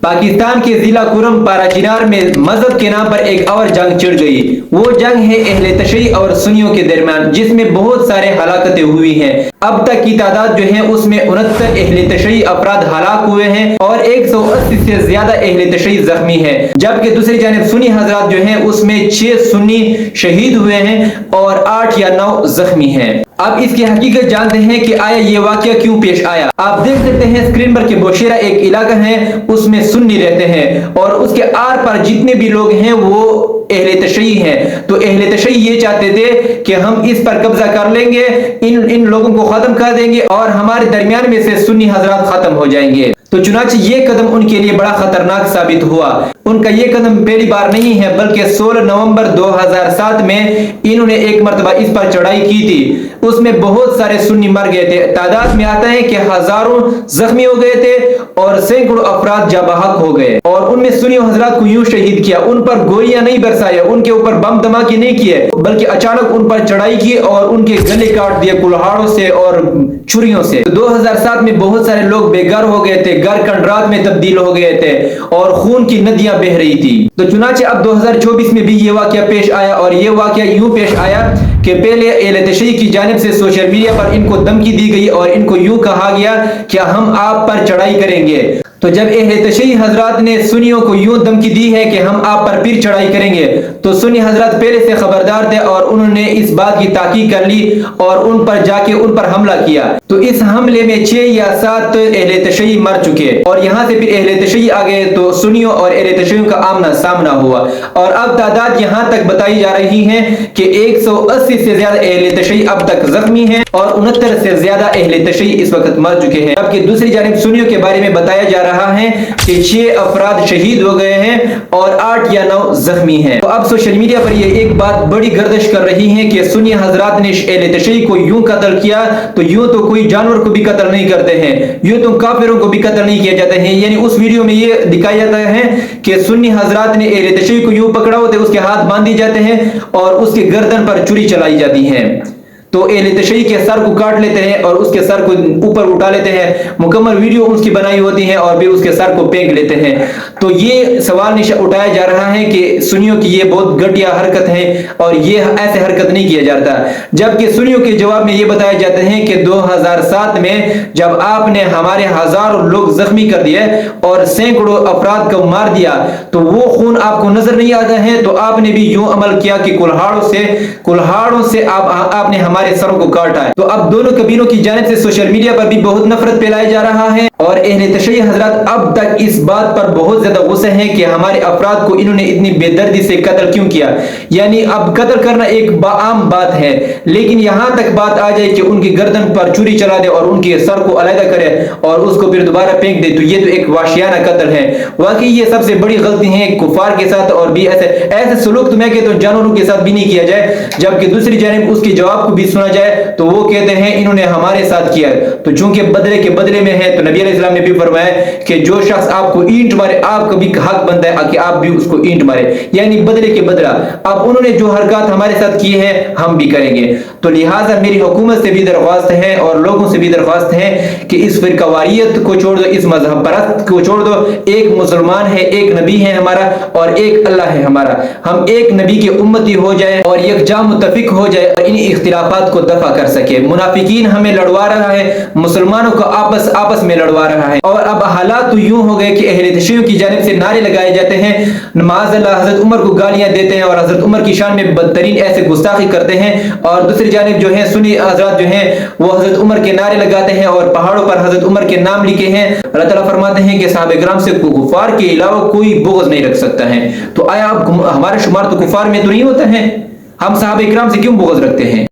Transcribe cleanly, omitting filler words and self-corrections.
पाकिस्तान के जिला कुरम पाराचीनार में मजहब के नाम पर एक और जंग छिड़ गई। वो जंग है अहले तशय्युई और सुन्नियों के दरमियान, जिसमें बहुत सारे हलाकतें हुई हैं। अब तक की तादाद जो है उसमें 69 अहले तशय्युई अफराद हलाक हुए हैं और 180 से ज्यादा अहले तशय्युई जख्मी हैं, जबकि दूसरी जानिब सुन्नी हजरात जो है उसमें 6 सुन्नी शहीद हुए हैं और 8 या 9 जख्मी हैं। अब इसकी हकीकत जानते हैं कि आया ये वाकया क्यों पेश आया। आप देख सकते हैं स्क्रीन पर कि बोशेरा एक इलाका है, उसमें सुन्नी रहते हैं और उसके आर पार जितने भी लोग हैं वो अहले तशय्युई हैं। तो अहले तशय्युई ये चाहते थे कि हम इस पर कब्जा कर लेंगे, इन लोगों को खत्म कर देंगे और हमारे दरमियान में से सुन्नी हजरात खत्म हो जाएंगे। तो चुनांचे ये कदम उनके लिए बड़ा खतरनाक साबित हुआ। उनका ये कदम पहली बार नहीं है, बल्कि 16 नवंबर 2007 में इन्होंने एक मर्तबा इस पर चढ़ाई की थी। उसमें बहुत सारे सुन्नी मर गए थे। तादाद में आता है कि हजारों जख्मी हो गए थे और सैकड़ों अफराद जाबहक हो गए। और उनमें सुन्नी हजरात को यूं शहीद किया, उन पर गोलियां नहीं बरसाया, उनके ऊपर बम धमाके नहीं किए, बल्कि अचानक उन पर चढ़ाई की और उनके गले काट दिए कुल्हाड़ों से और छुरियों से। तो 2007 में बहुत सारे लोग बेघर हो गए थे, घर कंडरात में तब्दील हो गए थे और खून की नदियां बह रही थी। तो चुनांचे अब 2024 में भी ये वाकया पेश आया और ये वाकया यूं पेश आया कि पहले अहले तशय्युई की जानिब से सोशल मीडिया पर इनको धमकी दी गई और इनको यूं कहा गया कि हम आप पर चढ़ाई करेंगे। तो जब अहले तशय्युई हजरात ने सुन्नियों को यूं धमकी दी है कि हम आप पर फिर चढ़ाई करेंगे, तो सुन्नी हजरात पहले से खबरदार थे और उन्होंने इस बात की ताकीद कर ली और उन पर जाके उन पर हमला किया। तो इस हमले में 6 या 7 अहले तशय्युई मर चुके और यहाँ से फिर अहले तशय्युई आ गए। तो सुन्नियों और अहले तशय्युई का आमना सामना हुआ और अब तादाद यहाँ तक बताई जा रही है कि 180 से ज्यादा अहले तशय्युई अब तक जख्मी हैं और 69 से ज्यादा अहले तशय्युई इस वक्त मर चुके हैं। जबकि दूसरी जानिब सुन्नियों के बारे में बताया जा रहा है कि 6 अफराद शहीद हो गए हैं और 8 या 9 जख्मी हैं। तो अब सोशल मीडिया पर ये एक बात बड़ी गर्दिश कर रही है कि सुन्नी हजरात ने अहले तशय्युई को यूं कत्ल किया, तो यूं तो कोई जानवर को भी कत्ल नहीं करते हैं, यूं तो काफिरों को भी कत्ल नहीं किया जाता है। यानी उस वीडियो में ये दिखाया जाता है कि सुन्नी हजरात ने अहले तशय्युई को यूं पकड़ा होता है, उसके हाथ बांध दिए जाते हैं और उसके गर्दन पर छुरी चलाई जाती है। तो अहले तशय्युई के सर को काट लेते हैं और उसके सर को ऊपर उठा लेते हैं, मुकम्मल वीडियो उसकी बनाई होती है और भी उसके सर को फेंक लेते हैं। तो ये सवाल उठाया जा रहा है कि सुन्नियों की ये बहुत घटिया हरकत है और ये ऐसे हरकत नहीं किया जाता। जबकि सुन्नियों के जवाब में ये बताया जाता है कि 2007 में जब आपने हमारे हजारों लोग जख्मी कर दिए और सैकड़ों अफराद को मार दिया, तो वो खून आपको नजर नहीं आता है, तो आपने भी यूं अमल किया कि कुल्हाड़ों से आपने हमारे सरों को काटा है। तो अब दोनों कबीलों की जानिब से सोशल मीडिया पर भी बहुत नफरत फैलाया जा रहा है और अहले तशय्युई हजरात अब तक इस बात पर बहुत ज्यादा गुस्से हैं कि हमारे अफराद को इन्होंने इतनी बेदर्दी से कत्ल क्यों किया। यानी अब कत्ल करना एक आम बात है, लेकिन यहां तक बात आ जाए कि उनकी गर्दन पर छुरी चला दे और उनके सर को अलग करे और उसको फिर दोबारा फेंक दे, तो ये तो एक वाशियाना कत्ल है। वाकई ये सबसे बड़ी गलती है कुफार के साथ और भी ऐसे सलूक तो मैं कहता हूं जानवरों के साथ भी नहीं किया जाए। जबकि दूसरी जानिब उसके जवाब को भी सुना जाए तो वो कहते हैं इन्होंने हमारे साथ किया। तो चूंकि बदले के बदले में है, तो नबी अलैहिस्सलाम ने भी फरमाया कि जो शख्स आपको ईंट मारे आपका भी हक बनता है कि आप भी उसको ईंट मारे, यानी बदले के बदला। अब उन्होंने जो हरकत हमारे साथ की है हम भी करेंगे। तो लिहाजा मेरी हुकूमत से भी दरख्वास्त है और लोगों से भी दरख्वास्त है कि इस फिरकावारियत को छोड़ दो, इस मजहब परस्त को छोड़ दो। एक मुसलमान है, एक नबी है हमारा और एक अल्लाह है हमारा। हम एक नबी के उम्मती हो जाए और यकजा मुत्तफिक हो जाए और इन इख्तिलाफात को दफा कर सके। मुनाफिकीन हमें लड़वा रहा है, मुसलमानों को आपस में लड़वा रहा है और अब हालात तो यूं हो गए कि अहले तशय्युई की जानिब से नारे लगाए जाते हैं, माज़अल्लाह हजरत उमर को गालियां देते हैं और हजरत उमर की शान में बदतरीन ऐसे गुस्ताखी करते हैं। और दूसरी जानिब जो है सुन्नी हजरात जो हैं वो हजरत उमर के नारे लगाते हैं और पहाड़ों पर हजरत उमर के नाम लिखे हैं। अल्लाह ताला फरमाते हैं कि सहाबा किराम से कुफार के अलावा कोई बुग़्ज़ नहीं रख सकता है। तो आया अब हमारा शुमार तो कुफार में तो नहीं होता है, हम सहाबा किराम से क्यों बुग़्ज़ रखते हैं?